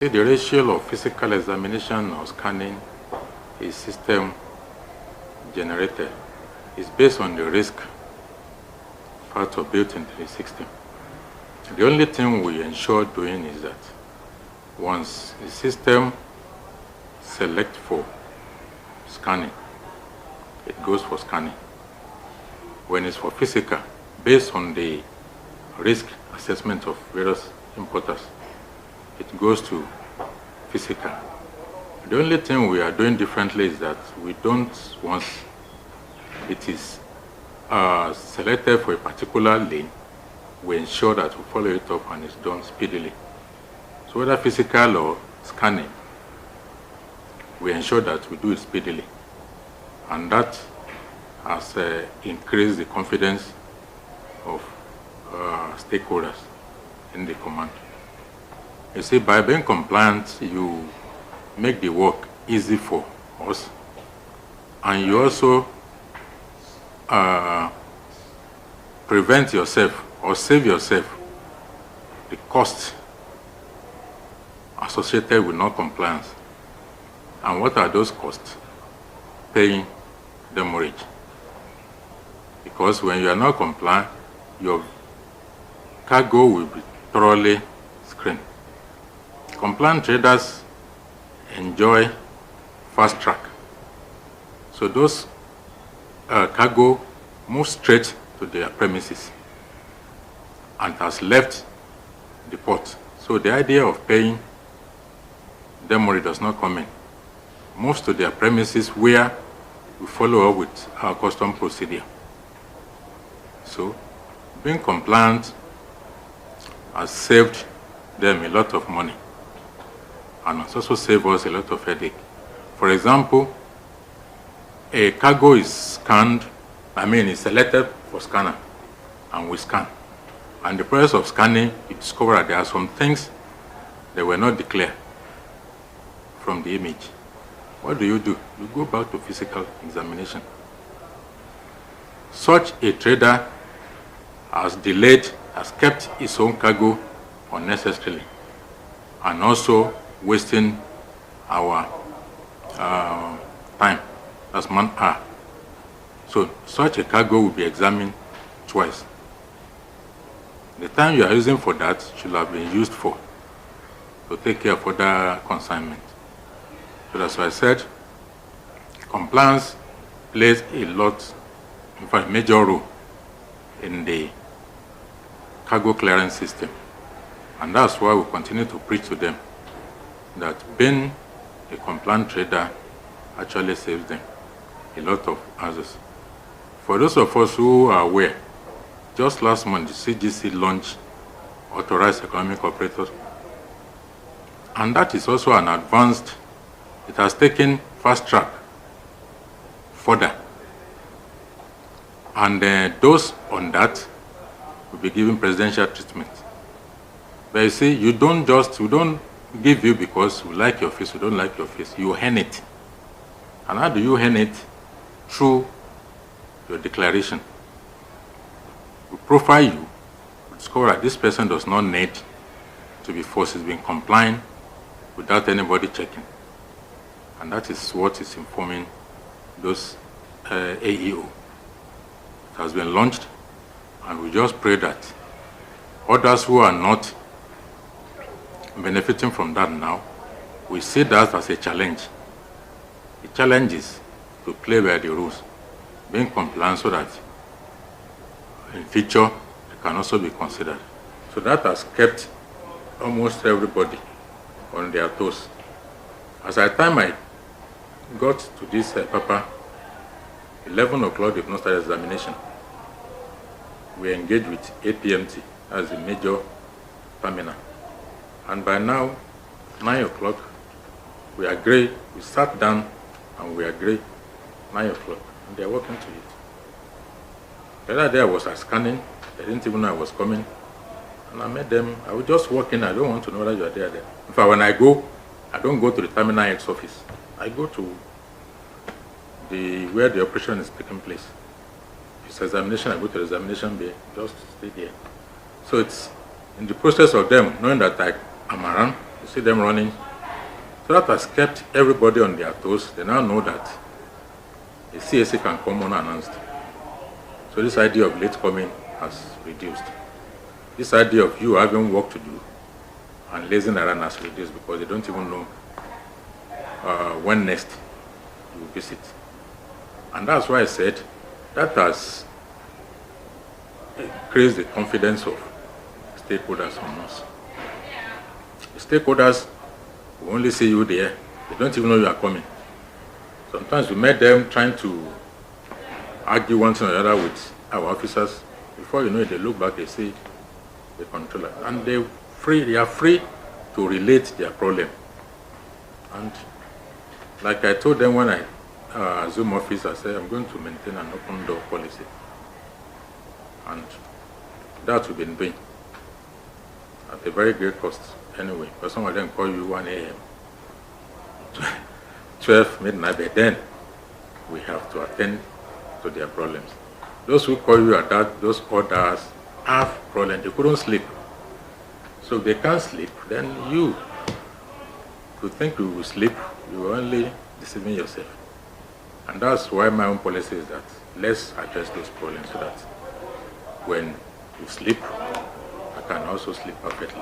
The ratio of physical examination or scanning is system generated. It's based on the risk factor built into the system. The only thing we ensure doing is that once the system selects for scanning, it goes for scanning. When it's for physical, based on the risk assessment of various importers, it goes to physical. The only thing we are doing differently is that we don't, once it is selected for a particular lane, we ensure that we follow it up and it's done speedily. So whether physical or scanning, we ensure that we do it speedily. And that has increased the confidence of stakeholders in the command. You see, by being compliant, you make the work easy for us, and you also prevent yourself or save yourself the cost associated with non-compliance. And what are those costs? Paying demurrage. Because when you are not compliant, your cargo will be thoroughly screened. Compliant traders enjoy fast track. So those cargo move straight to their premises and has left the port. So the idea of paying demurrage does not come in. Moves to their premises where we follow up with our custom procedure. So being compliant has saved them a lot of money and has also saved us a lot of headache. For example, a cargo is scanned, is selected for scanner, and we scan. And the process of scanning, you discover that there are some things that were not declared from the image. What do? You go back to physical examination. Such a trader has kept his own cargo unnecessarily, and also wasting our time as man-hour. So such a cargo will be examined twice. The time you are using for that should have been used for to take care of other consignment. So that's why I said compliance plays a lot, in fact, major role in the cargo clearance system. And that's why we continue to preach to them that being a compliant trader actually saves them a lot of hassles. For those of us who are aware, just last month the CGC launched Authorized Economic Operators, and that is also an advanced, it has taken fast track further, and those on that will be given presidential treatment. But you see, we don't give you because we like your face, we don't like your face. You earn it. And how do you earn it? Through your declaration. We profile you, we discover that this person does not need to be forced, he's been complying without anybody checking. And that is what is informing those AEO. It has been launched, and we just pray that others who are not benefiting from that now, we see that as a challenge. The challenge is to play by the rules, being compliant so that in future it can also be considered. So that has kept almost everybody on their toes. As the time I got to this paper, 11 o'clock they've not started examination. We engaged with APMT as a major terminal. And by now, 9 o'clock, we agree, we sat down and we agree, 9 o'clock, and they're working to it. The other day I was scanning, they didn't even know I was coming, and I met them. I was just walking, I don't want to know that you are there. In fact, when I go, I don't go to the Terminal X office. I go to where the operation is taking place. If it's examination, I go to the examination bay, just stay there. So it's in the process of them knowing that I am around, You see them running. So that has kept everybody on their toes. They now know that a CSA can come unannounced. So this idea of late coming has reduced. This idea of you having work to do and lazing around has reduced because they don't even know when next you visit. And that's why I said that has increased the confidence of stakeholders on us. The stakeholders will only see you there. They don't even know you are coming. Sometimes we met them trying to argue one thing or the other with our officers. Before you know it, they look back, they see the controller. And they are free to relate their problem. And like I told them when I assumed office, I said, I'm going to maintain an open door policy. And that we've been doing at a very great cost anyway. Because some of them call you 1 a.m., 12 midnight, but then we have to attend to their problems. Those who call you at that, those others have problems. They couldn't sleep. So if they can't sleep, then you think you will sleep, you are only deceiving yourself. And that's why my own policy is that let's address those problems so that when you sleep, I can also sleep perfectly.